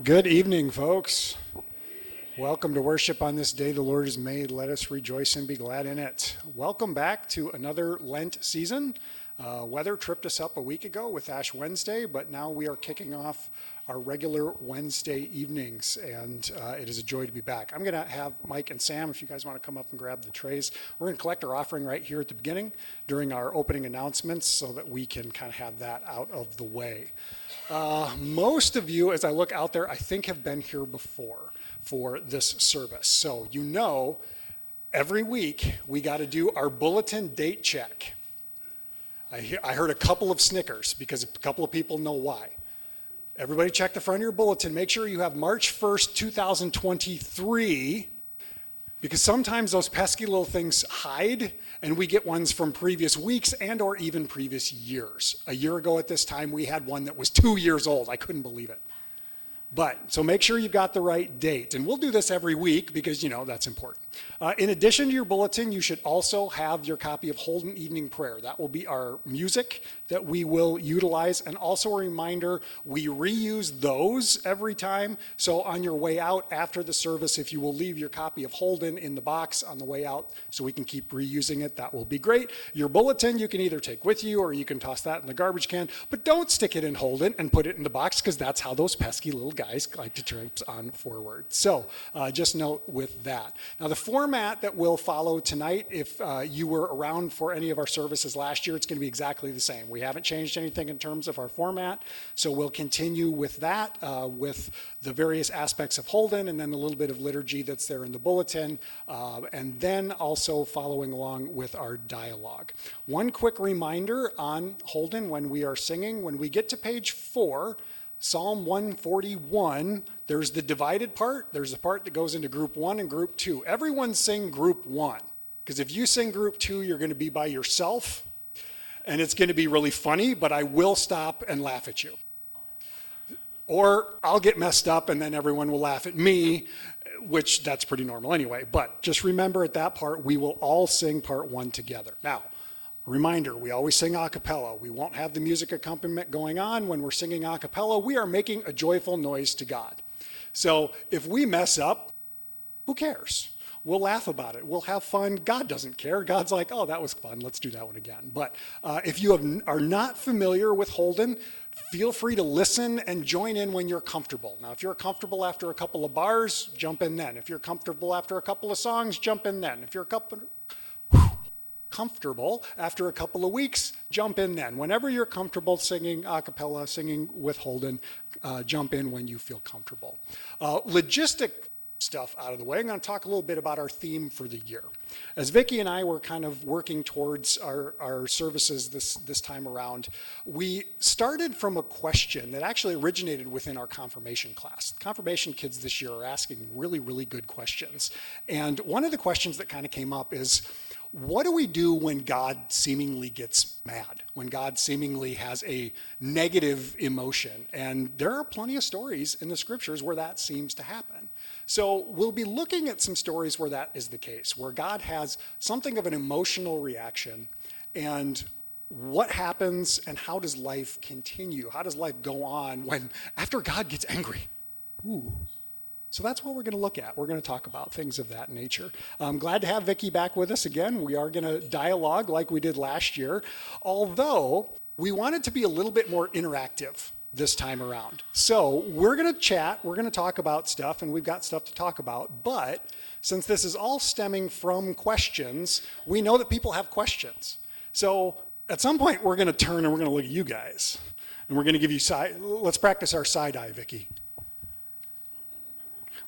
Good evening, folks. Welcome to worship on this day the Lord has made. Let us rejoice and be glad in it. Welcome back to another Lent season. Weather tripped us up a week ago with Ash Wednesday, but now we are kicking off our regular Wednesday evenings, and it is a joy to be back. I'm going to have Mike and Sam, if you guys want to come up and grab the trays. We're going to collect our offering right here at the beginning during our opening announcements so that we can kind of have that out of the way. Most of you, as I look out there, I think have been here before for this service. So you know, every week we got to do our bulletin date check. I heard a couple of snickers because a couple of people know why. Everybody check the front of your bulletin. Make sure you have March 1st, 2023, because sometimes those pesky little things hide and we get ones from previous weeks and or even previous years. A year ago at this time, we had one that was 2 years old. I couldn't believe it. So make sure you've got the right date. And we'll do this every week because, that's important. In addition to your bulletin, you should also have your copy of Holden Evening Prayer. That will be our music that we will utilize. And also a reminder, we reuse those every time. So on your way out after the service, if you will leave your copy of Holden in the box on the way out so we can keep reusing it, that will be great. Your bulletin you can either take with you or you can toss that in the garbage can. But don't stick it in Holden and put it in the box because that's how those pesky little guys like to traipse on forward. So just note with that. Now the format that we'll follow tonight, if you were around for any of our services last year, it's going to be exactly the same. We haven't changed anything in terms of our format, so we'll continue with that, with the various aspects of Holden and then a little bit of liturgy that's there in the bulletin, and then also following along with our dialogue. One quick reminder on Holden when we are singing, when we get to page 4, Psalm 141, there's the divided part. There's the part that goes into group 1 and group 2. Everyone sing group 1, because if you sing group 2, you're going to be by yourself, and it's going to be really funny, but I will stop and laugh at you. Or I'll get messed up, and then everyone will laugh at me, which that's pretty normal anyway. But just remember at that part, we will all sing part 1 together. Now, reminder, we always sing a cappella. We won't have the music accompaniment going on. When we're singing a cappella, we are making a joyful noise to God. So if we mess up, who cares? We'll laugh about it. We'll have fun. God doesn't care. God's like, oh, that was fun. Let's do that one again. But if you are not familiar with Holden, feel free to listen and join in when you're comfortable. Now, if you're comfortable after a couple of bars, jump in then. If you're comfortable after a couple of songs, jump in then. If you're comfortable after a couple of weeks, jump in then. Whenever you're comfortable singing a cappella, singing with Holden, jump in when you feel comfortable. Logistic stuff out of the way, I'm going to talk a little bit about our theme for the year. As Vicki and I were kind of working towards our services this time around, we started from a question that actually originated within our confirmation class. The confirmation kids this year are asking really, really good questions. And one of the questions that kind of came up is, what do we do when God seemingly gets mad, when God seemingly has a negative emotion? And there are plenty of stories in the scriptures where that seems to happen. So we'll be looking at some stories where that is the case, where God has something of an emotional reaction, and what happens and how does life continue? How does life go on after God gets angry? Ooh. So that's what we're going to look at. We're going to talk about things of that nature. I'm glad to have Vicki back with us again. We are going to dialogue like we did last year, although we wanted to be a little bit more interactive this time around. So we're going to chat, we're going to talk about stuff, and we've got stuff to talk about. But since this is all stemming from questions, we know that people have questions. So at some point, we're going to turn and we're going to look at you guys. And we're going to give you let's practice our side eye, Vicki.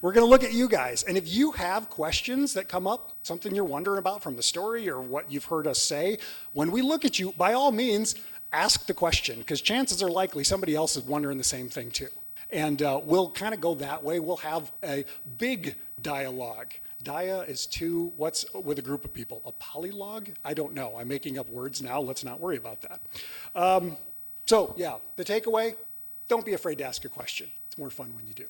We're going to look at you guys, and if you have questions that come up, something you're wondering about from the story or what you've heard us say, when we look at you, by all means, ask the question, because chances are likely somebody else is wondering the same thing too. And we'll kind of go that way. We'll have a big dialogue. Dia is two, what's with a group of people? A polylogue? I don't know. I'm making up words now. Let's not worry about that. So yeah, the takeaway, don't be afraid to ask a question. It's more fun when you do.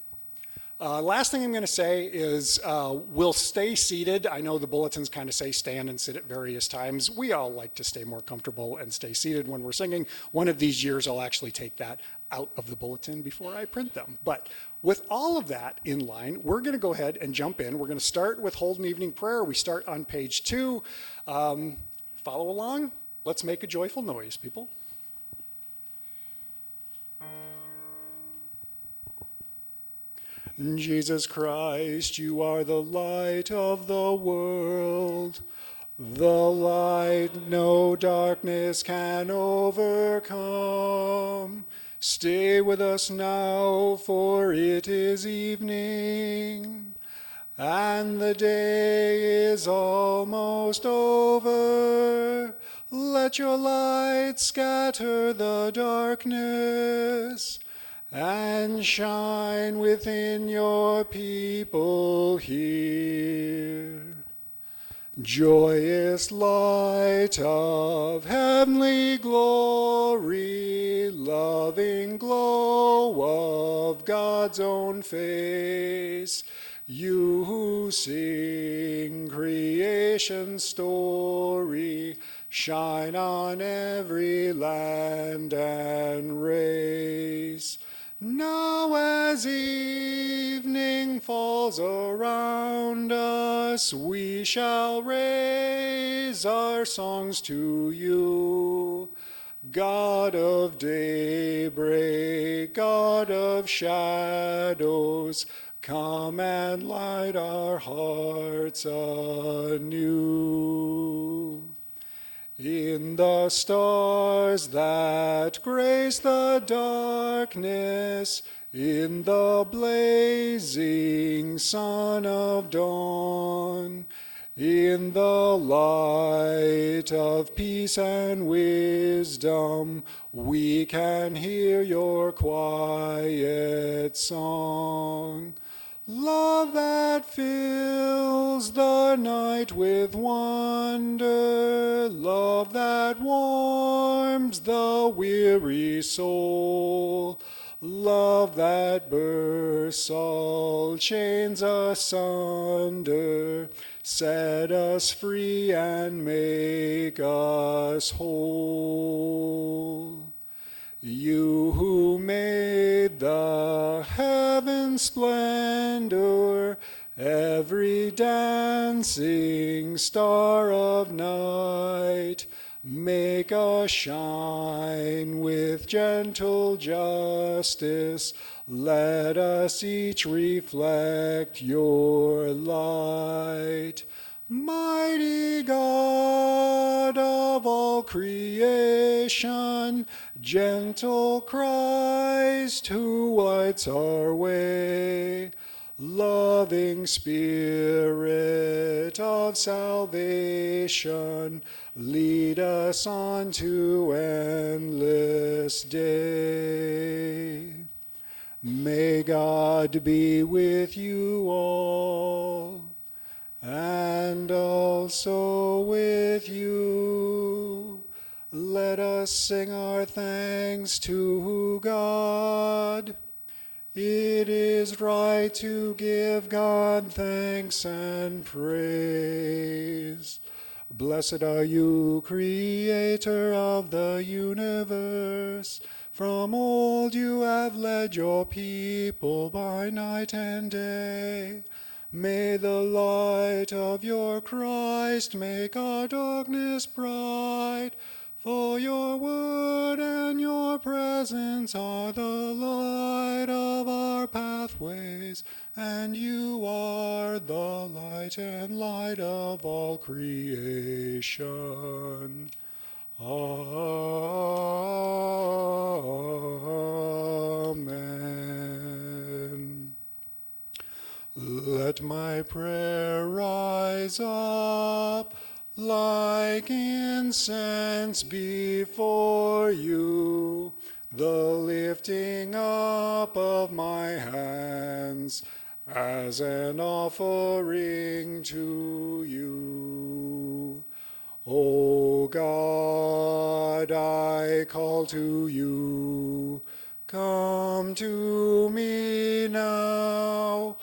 Last thing I'm going to say is we'll stay seated. I know the bulletins kind of say stand and sit at various times. We all like to stay more comfortable and stay seated when we're singing. One of these years I'll actually take that out of the bulletin before I print them. But with all of that in line, we're going to go ahead and jump in. We're going to start with Holden Evening Prayer. We start on page 2. Follow along. Let's make a joyful noise, people. Jesus Christ, you are the light of the world, the light no darkness can overcome. Stay with us now, for it is evening, and the day is almost over. Let your light scatter the darkness, and shine within your people here. Joyous light of heavenly glory, loving glow of God's own face, you who sing creation's story, shine on every land and race. Now as evening falls around us, we shall raise our songs to you. God of daybreak, God of shadows, come and light our hearts anew. In the stars that grace the darkness, in the blazing sun of dawn, in the light of peace and wisdom, we can hear your quiet song. Love that fills the night with wonder, love that warms the weary soul, love that bursts all chains asunder, set us free and make us whole. You who made the heaven's splendor, every dancing star of night, make us shine with gentle justice. Let us each reflect your light. Mighty God of all creation, gentle Christ who lights our way, loving Spirit of salvation, lead us on to endless day. May God be with you all, and also with you. Let us sing our thanks to God. It is right to give God thanks and praise. Blessed are you, Creator of the universe. From old you have led your people by night and day. May the light of your Christ make our darkness bright. For your word and your presence are the light of our pathways, and you are the light and light of all creation. Amen. Let my prayer rise up like incense before you, the lifting up of my hands as an offering to you. O God, I call to you, come to me now.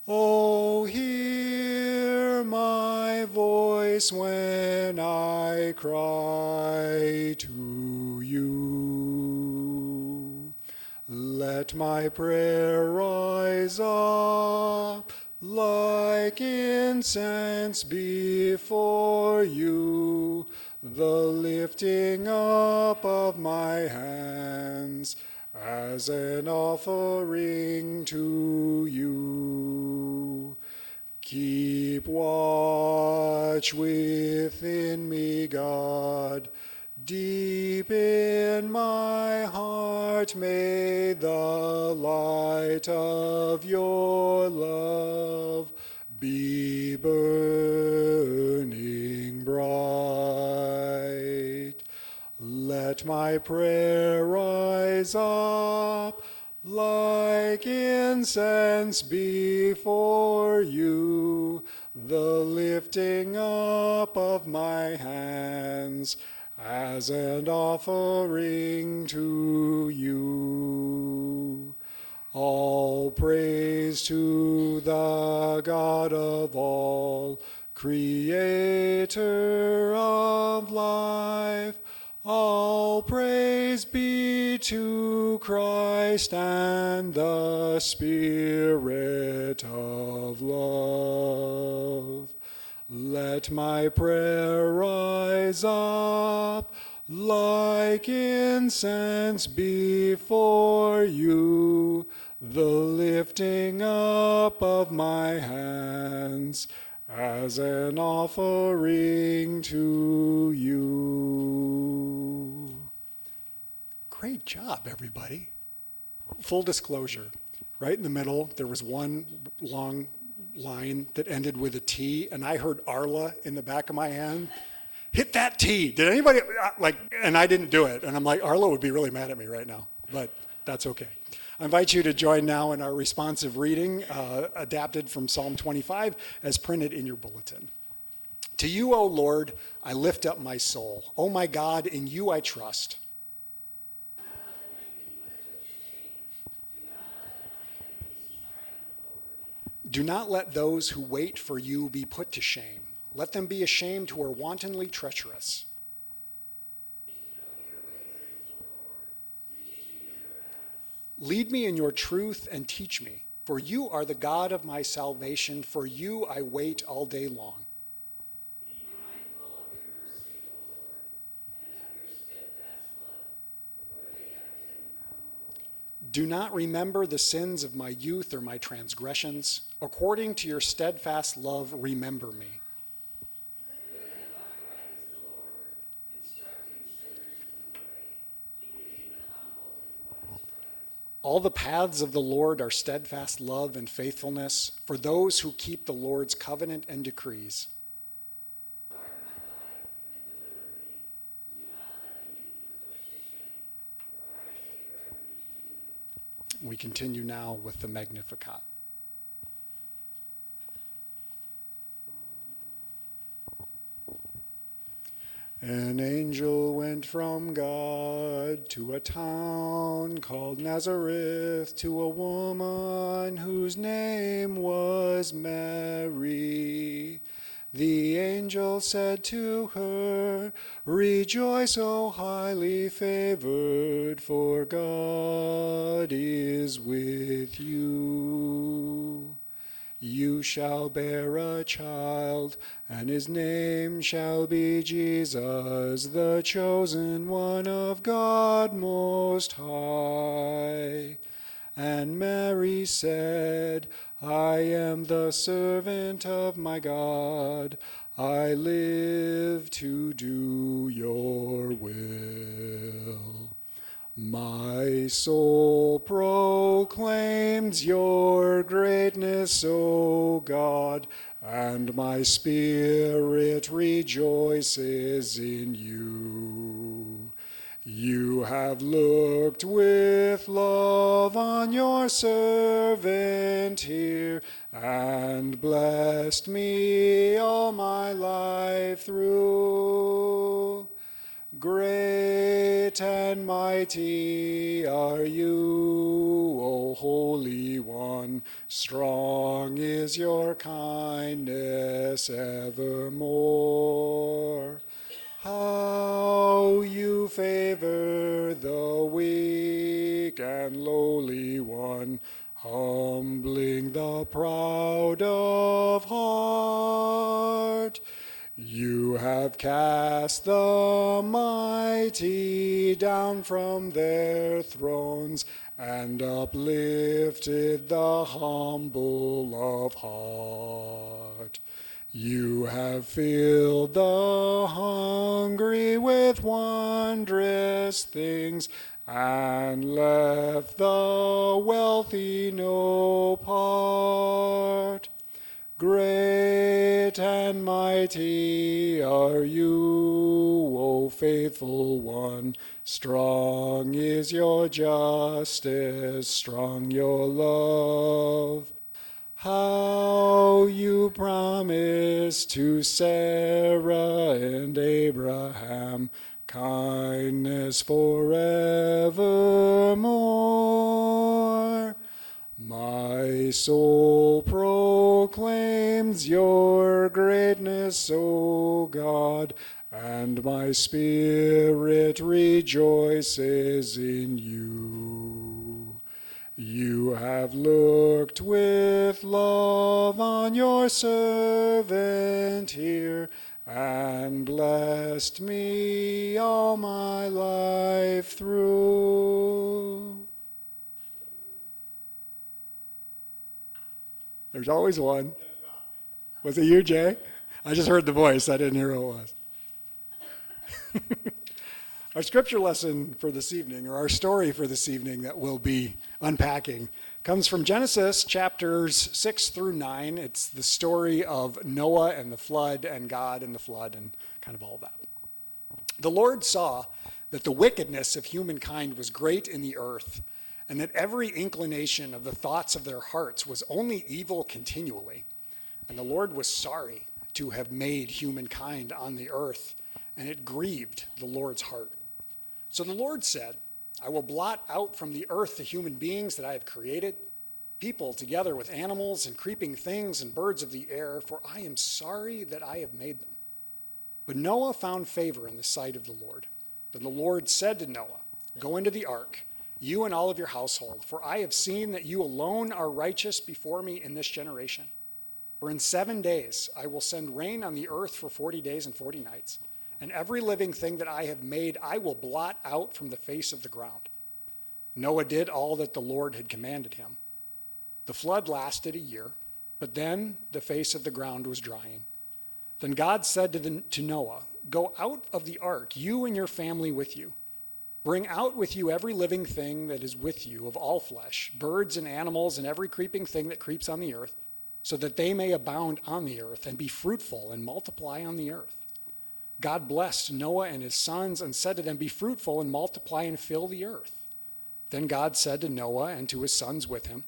Oh, hear my voice when I cry to you. Let my prayer rise up like incense before you, the lifting up of my hands as an offering to you. Keep watch within me, God. Deep in my heart may the light of your love be burning bright. Let my prayer rise up like incense before you, the lifting up of my hands as an offering to you. All praise to the God of all, creator of life. All praise be to Christ and the Spirit of love. Let my prayer rise up like incense before you, the lifting up of my hands as an offering to you. Great job, everybody. Full disclosure, right in the middle, there was one long line that ended with a T, and I heard Arla in the back of my hand. Hit that T. Did anybody, and I didn't do it. And I'm like, Arla would be really mad at me right now, but that's okay. I invite you to join now in our responsive reading, adapted from Psalm 25, as printed in your bulletin. To you, O Lord, I lift up my soul. O my God, in you I trust. Do not let those who wait for you be put to shame. Let them be ashamed who are wantonly treacherous. Lead me in your truth and teach me, for you are the God of my salvation. For you I wait all day long. Be mindful of your mercy, O Lord, and of your steadfast love, for they have been from the Lord. Do not remember the sins of my youth or my transgressions. According to your steadfast love, remember me. All the paths of the Lord are steadfast love and faithfulness for those who keep the Lord's covenant and decrees. We continue now with the Magnificat. An angel went from God to a town called Nazareth to a woman whose name was Mary. The angel said to her, "Rejoice, O highly favored, for God is with you. You shall bear a child, and his name shall be Jesus, the chosen one of God Most High." And Mary said, "I am the servant of my God. I live to do your will." My soul proclaims your greatness, O God, and my spirit rejoices in you. You have looked with love on your servant here, and blessed me all my life through. Great and mighty are you, O Holy One. Strong is your kindness evermore. How you favor the weak and lowly one, humbling the proud of heart. You have cast the mighty down from their thrones and uplifted the humble of heart. You have filled the hungry with wondrous things and left the wealthy no part. Great and mighty are you, O faithful one. Strong is your justice, strong your love. How you promised to Sarah and Abraham kindness forevermore. My soul proclaims your greatness, O God, and my spirit rejoices in you. You have looked with love on your servant here, and blessed me all my life through. There's always one. Was it you, Jay? I just heard the voice. I didn't hear who it was. Our scripture lesson for this evening, or our story for this evening that we'll be unpacking, comes from Genesis chapters 6 through 9. It's the story of Noah and the flood and God and the flood and kind of all that. The Lord saw that the wickedness of humankind was great in the earth, and that every inclination of the thoughts of their hearts was only evil continually. And the Lord was sorry to have made humankind on the earth, and it grieved the Lord's heart. So the Lord said, I will blot out from the earth the human beings that I have created, people together with animals and creeping things and birds of the air, for I am sorry that I have made them. But Noah found favor in the sight of the Lord. Then the Lord said to Noah, go into the ark, you and all of your household, for I have seen that you alone are righteous before me in this generation. For in 7 days I will send rain on the earth for 40 days and 40 nights, and every living thing that I have made I will blot out from the face of the ground. Noah did all that the Lord had commanded him. The flood lasted a year, but then the face of the ground was drying. Then God said to Noah, go out of the ark, you and your family with you. Bring out with you every living thing that is with you of all flesh, birds and animals and every creeping thing that creeps on the earth, so that they may abound on the earth and be fruitful and multiply on the earth. God blessed Noah and his sons and said to them, be fruitful and multiply and fill the earth. Then God said to Noah and to his sons with him,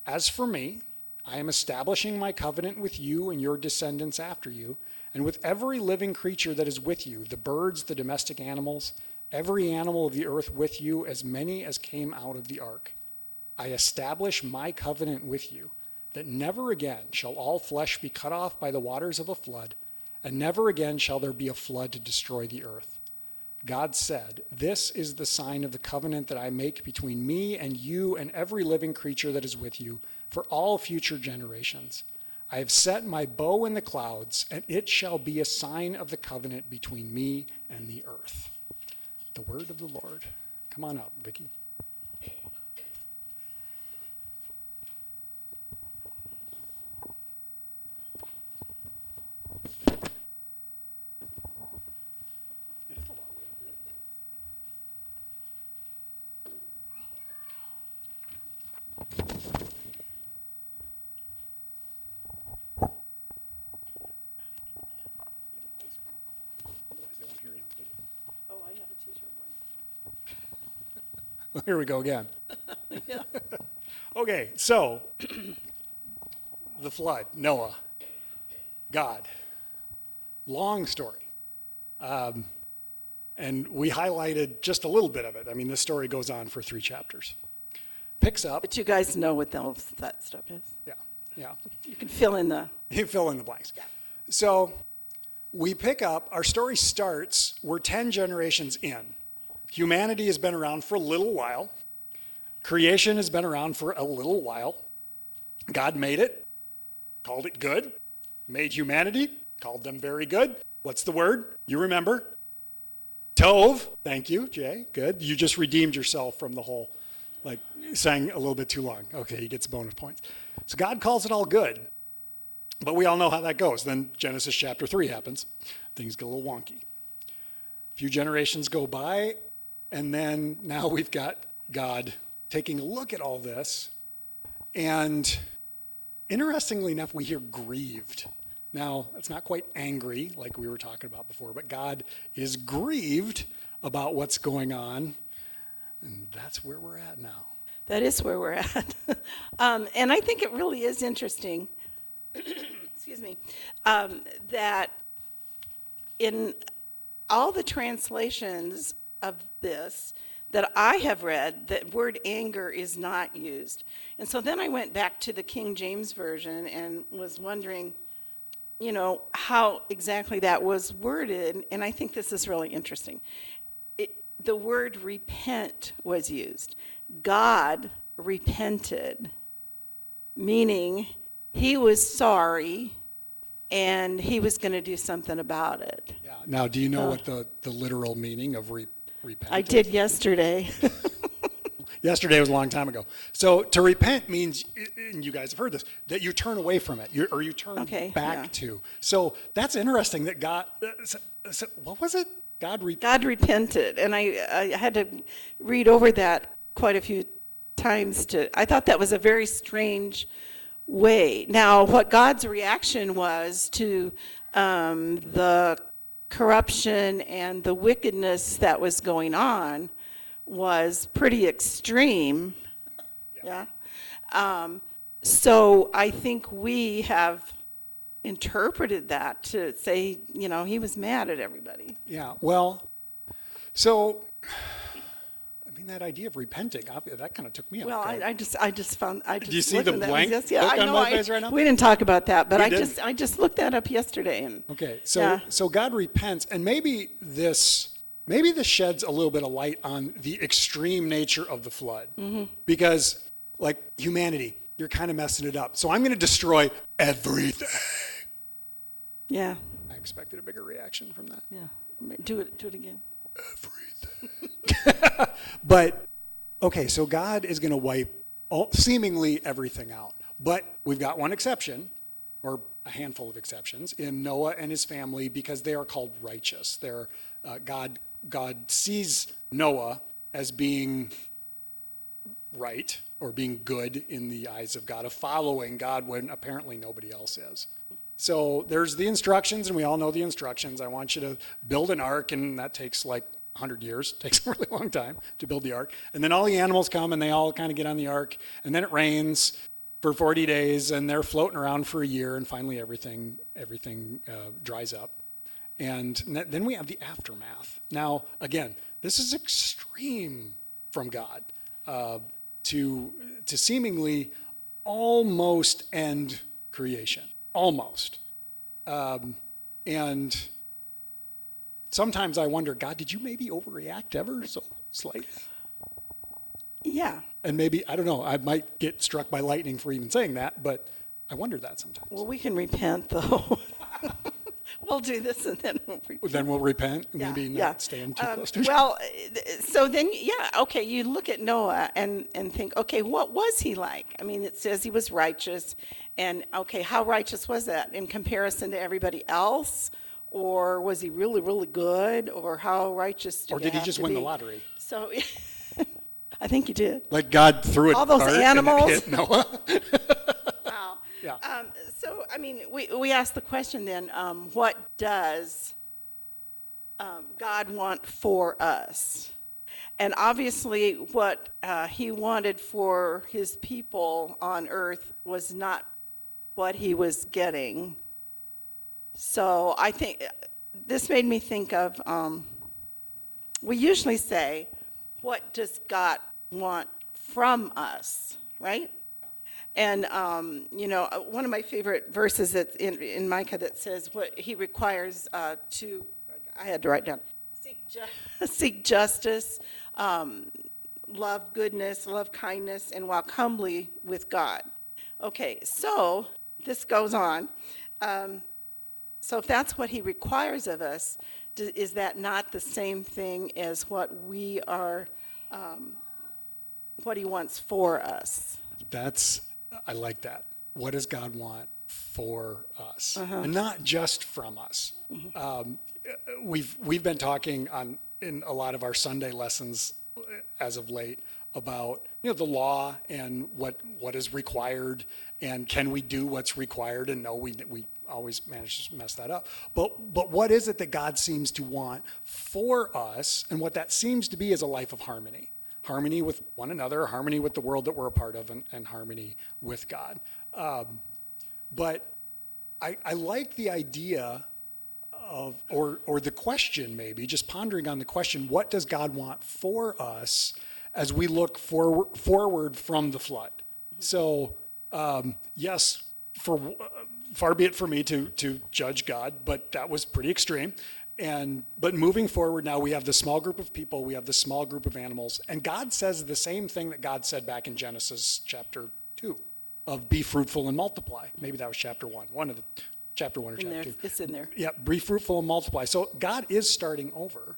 as for me, I am establishing my covenant with you and your descendants after you, and with every living creature that is with you, the birds, the domestic animals, every animal of the earth with you, as many as came out of the ark. I establish my covenant with you, that never again shall all flesh be cut off by the waters of a flood, and never again shall there be a flood to destroy the earth. God said, this is the sign of the covenant that I make between me and you and every living creature that is with you for all future generations. I have set my bow in the clouds, and it shall be a sign of the covenant between me and the earth. The word of the Lord. Come on up, Vicki. Here we go again. Yeah. Okay, so the flood, Noah, God, long story. And we highlighted just a little bit of it. I mean, this story goes on for 3 chapters. Picks up. But you guys know what that stuff is. Yeah. You can fill in the... You fill in the blanks. Yeah. So we pick up, our story starts, we're 10 generations in. Humanity has been around for a little while. Creation has been around for a little while. God made it, called it good, made humanity, called them very good. What's the word? You remember? Tov. Thank you, Jay. Good. You just redeemed yourself from the whole, like, sang a little bit too long. Okay, he gets bonus points. So God calls it all good. But we all know how that goes. Then Genesis chapter 3 happens. Things get a little wonky. A few generations go by, and then now we've got God taking a look at all this. And interestingly enough, we hear grieved. Now, it's not quite angry like we were talking about before, but God is grieved about what's going on. And that's where we're at now. That is where we're at. And I think it really is interesting, excuse me, that in all the translations of this that I have read, the word anger is not used. And so then I went back to the King James Version and was wondering, you know, how exactly that was worded. And I think this is really interesting. The word repent was used. God repented, meaning he was sorry and he was going to do something about it. Yeah. Now, do you know what the literal meaning of repent I did yesterday. Yesterday was a long time ago. So to repent means, and you guys have heard this, that you turn away from it, or you turn back to. So that's interesting that God, so what was it? God repented. And I had to read over that quite a few times. I thought that was a very strange way. Now, what God's reaction was to the corruption and the wickedness that was going on was pretty extreme. Yeah. So I think we have interpreted that to say, you know, he was mad at everybody. Yeah. Well, so I mean, that idea of repenting, that kind of took me off guard. I just found. Do you see the blank look on my face right now? We didn't talk about that, but I I just looked that up yesterday. And okay, so God repents, and maybe this sheds a little bit of light on the extreme nature of the flood, because like humanity, you're kind of messing it up. So I'm going to destroy everything. Yeah. I expected a bigger reaction from that. Yeah. Do it again. Everything. But, okay, so God is going to wipe seemingly everything out. But we've got one exception, or a handful of exceptions, in Noah and his family, because they are called righteous. They're, God sees Noah as being right, or being good in the eyes of God, of following God when apparently nobody else is. So there's the instructions, and we all know the instructions. I want you to build an ark, and that takes like 100 years. It takes a really long time to build the ark. And then all the animals come, and they all kind of get on the ark, and then it rains for 40 days, and they're floating around for a year, and finally everything dries up. And then we have the aftermath. Now, again, this is extreme from God to seemingly almost end creation. Almost. And sometimes I wonder, God, did you maybe overreact ever so slightly? Yeah. And maybe, I don't know, I might get struck by lightning for even saying that, but I wonder that sometimes. Well, we can repent, though. We'll do this and then we'll repent. Then we'll repent, maybe not stand too close to each other. Well, so then, okay, you look at Noah and think, okay, what was he like? I mean, it says he was righteous, and okay, how righteous was that in comparison to everybody else? Or was he really, really good? Or how righteous Or did he just win the lottery? So, I think he did. Like God threw it all those animals and it hit Noah? Wow. Yeah. So, I mean, we asked the question then, what does God want for us? And obviously what he wanted for his people on earth was not what he was getting. So I think this made me think of, we usually say, what does God want from us, right? And, one of my favorite verses that's in Micah that says what he requires I had to write down, seek justice, love goodness, love kindness, and walk humbly with God. Okay, so this goes on. So if that's what he requires of us, is that not the same thing as what we are, what he wants for us? I like that. What does God want for us? And not just from us. We've been talking in a lot of our Sunday lessons as of late about the law and what is required, and can we do what's required? And no, we always manage to mess that up. But what is it that God seems to want for us? And what that seems to be is a life of harmony. Harmony with one another, harmony with the world that we're a part of, and harmony with God. But I like the idea of, or the question maybe, just pondering on the question, what does God want for us as we look forward from the flood? So, yes, far be it for me to judge God, but that was pretty extreme. But moving forward now, we have the small group of people, we have the small group of animals, and God says the same thing that God said back in Genesis chapter 2 of be fruitful and multiply. Maybe that was chapter 1, chapter 1 or chapter 2. It's in there. Yeah, be fruitful and multiply. So God is starting over,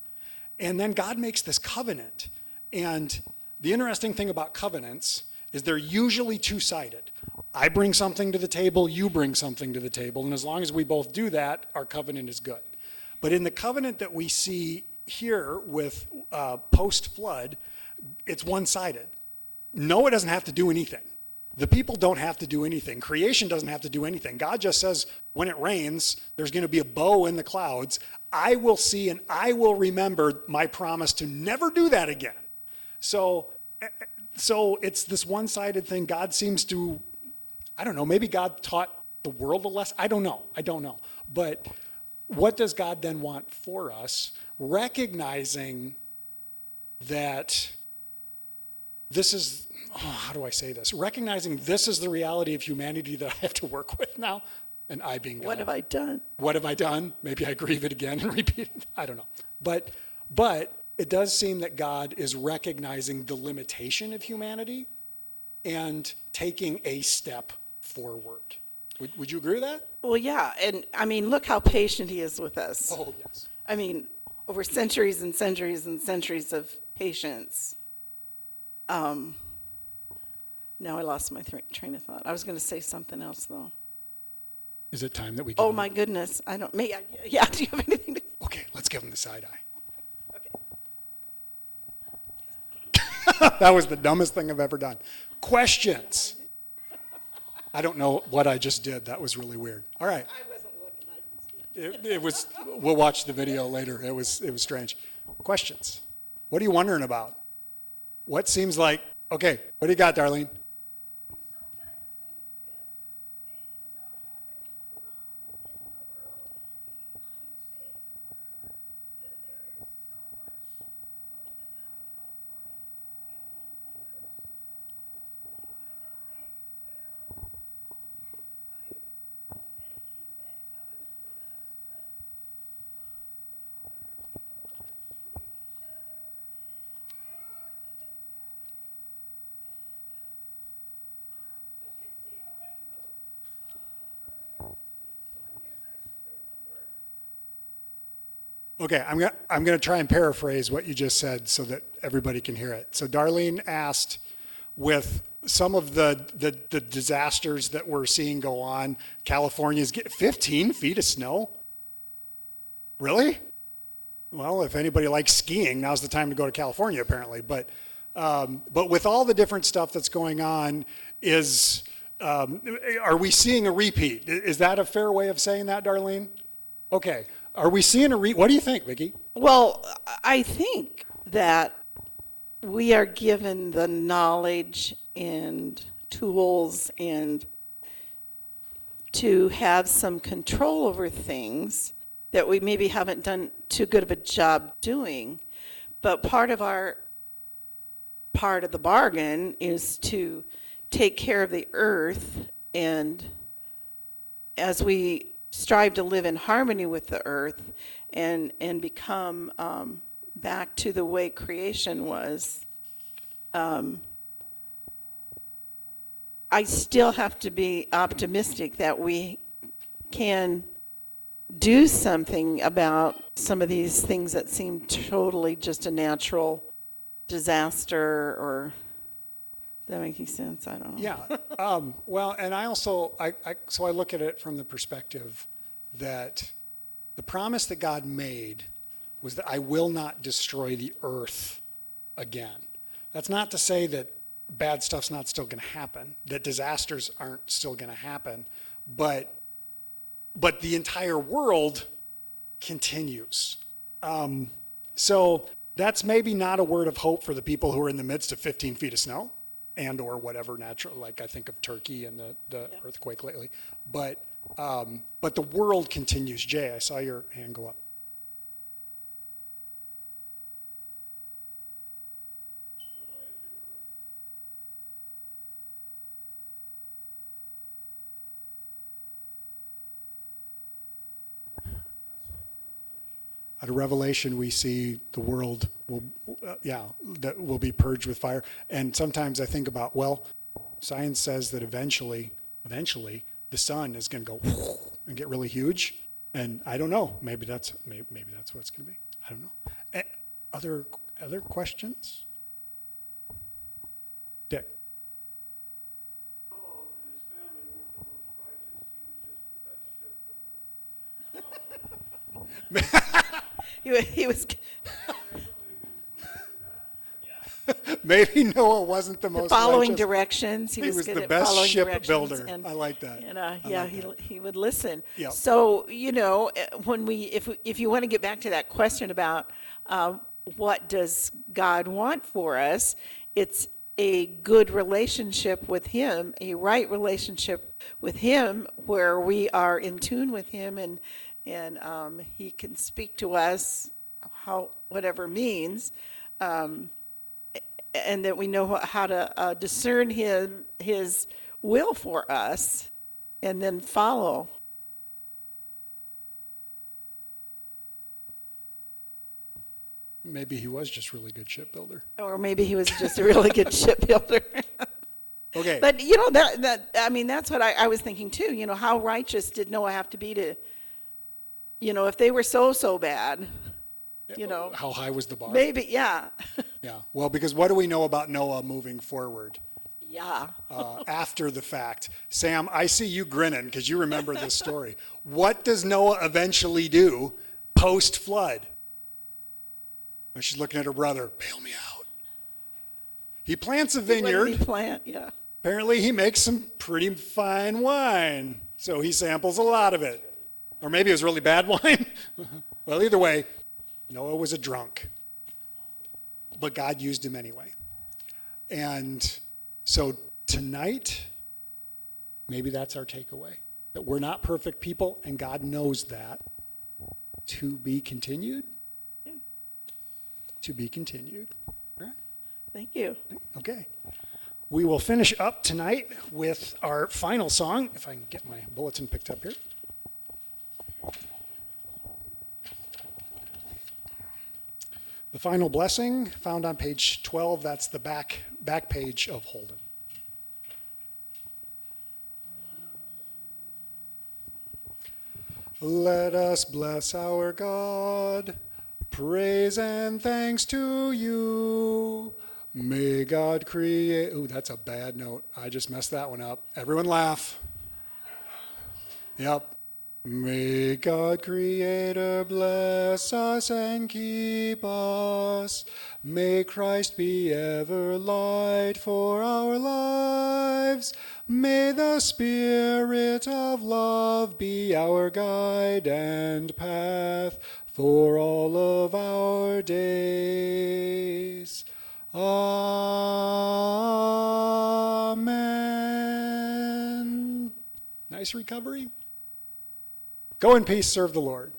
and then God makes this covenant. And the interesting thing about covenants is they're usually two-sided. I bring something to the table, you bring something to the table, and as long as we both do that, our covenant is good. But in the covenant that we see here with post-flood, it's one-sided. Noah doesn't have to do anything. The people don't have to do anything. Creation doesn't have to do anything. God just says, when it rains, there's going to be a bow in the clouds. I will see and I will remember my promise to never do that again. So it's this one-sided thing. God seems to, I don't know, maybe God taught the world a lesson. I don't know. But what does God then want for us? Recognizing that this is, how do I say this? Recognizing this is the reality of humanity that I have to work with now, and I being God. What have I done? What have I done? Maybe I grieve it again and repeat it. I don't know. But it does seem that God is recognizing the limitation of humanity and taking a step forward. Would you agree with that? Well, yeah, and I mean, look how patient he is with us. Oh, yes. I mean, over centuries and centuries and centuries of patience. Now I lost my train of thought. I was going to say something else, though. Is it time that we? Oh my goodness! I don't. Yeah. Do you have anything to? Okay, let's give him the side eye. Okay. That was the dumbest thing I've ever done. Questions. I don't know what I just did. That was really weird. All right. I wasn't looking. It was. We'll watch the video later. It was strange. Questions. What are you wondering about? What seems like? Okay. What do you got, Darlene? Okay, I'm going to try and paraphrase what you just said so that everybody can hear it. So Darlene asked, with some of the disasters that we're seeing go on, California's getting 15 feet of snow? Really? Well, if anybody likes skiing, now's the time to go to California, apparently. But with all the different stuff that's going on, are we seeing a repeat? Is that a fair way of saying that, Darlene? Okay. Are we seeing what do you think, Vicki? Well, I think that we are given the knowledge and tools and to have some control over things that we maybe haven't done too good of a job doing. But part of the bargain is to take care of the earth, and as we strive to live in harmony with the earth and become back to the way creation was, I still have to be optimistic that we can do something about some of these things that seem totally just a natural disaster. Or does that make any sense? I don't know. Yeah. Well, and I also, so I look at it from the perspective that the promise that God made was that I will not destroy the earth again. That's not to say that bad stuff's not still going to happen, that disasters aren't still going to happen, but the entire world continues. So that's maybe not a word of hope for the people who are in the midst of 15 feet of snow and or whatever natural, like I think of Turkey and the earthquake lately. But the world continues. Jay, I saw your hand go up. Out of Revelation, we see the world that will be purged with fire. And sometimes I think about, well, science says that eventually, the sun is going to go and get really huge. And I don't know. Maybe that's what it's going to be. I don't know. Other questions? Dick. Noah and his family weren't the most righteous. He was just the best shipbuilder. He was. Maybe Noah wasn't the most Following righteous. directions. He was good the at best following shipbuilder. directions, I like that. And he would listen. Yep. So when if you want to get back to that question about what does God want for us, it's a good relationship with Him, a right relationship with Him, where we are in tune with Him, and He can speak to us whatever means. And that we know how to discern his will for us and then follow. Maybe he was just a really good shipbuilder. Or maybe he was just a really good shipbuilder. Okay. But that's what I was thinking too. How righteous did Noah have to be to, if they were so bad, how high was the bar? Maybe, yeah. Yeah. Well, because what do we know about Noah moving forward? Yeah. After the fact. Sam, I see you grinning because you remember this story. What does Noah eventually do post-flood? Well, she's looking at her brother. Bail me out. He plants a vineyard. What did he plant? Yeah. Apparently he makes some pretty fine wine. So he samples a lot of it. Or maybe it was really bad wine. Well, either way, Noah was a drunk, but God used him anyway. And so tonight, maybe that's our takeaway, that we're not perfect people, and God knows that. To be continued? Yeah. To be continued. All right. Thank you. Okay. We will finish up tonight with our final song, if I can get my bulletin picked up here. The final blessing found on page 12, that's the back page of Holden. Let us bless our God, praise and thanks to you. May God create, ooh, that's a bad note. I just messed that one up. Everyone laugh. Yep. May God Creator bless us and keep us. May Christ be ever light for our lives. May the Spirit of love be our guide and path for all of our days. Amen. Nice recovery. Go in peace, serve the Lord.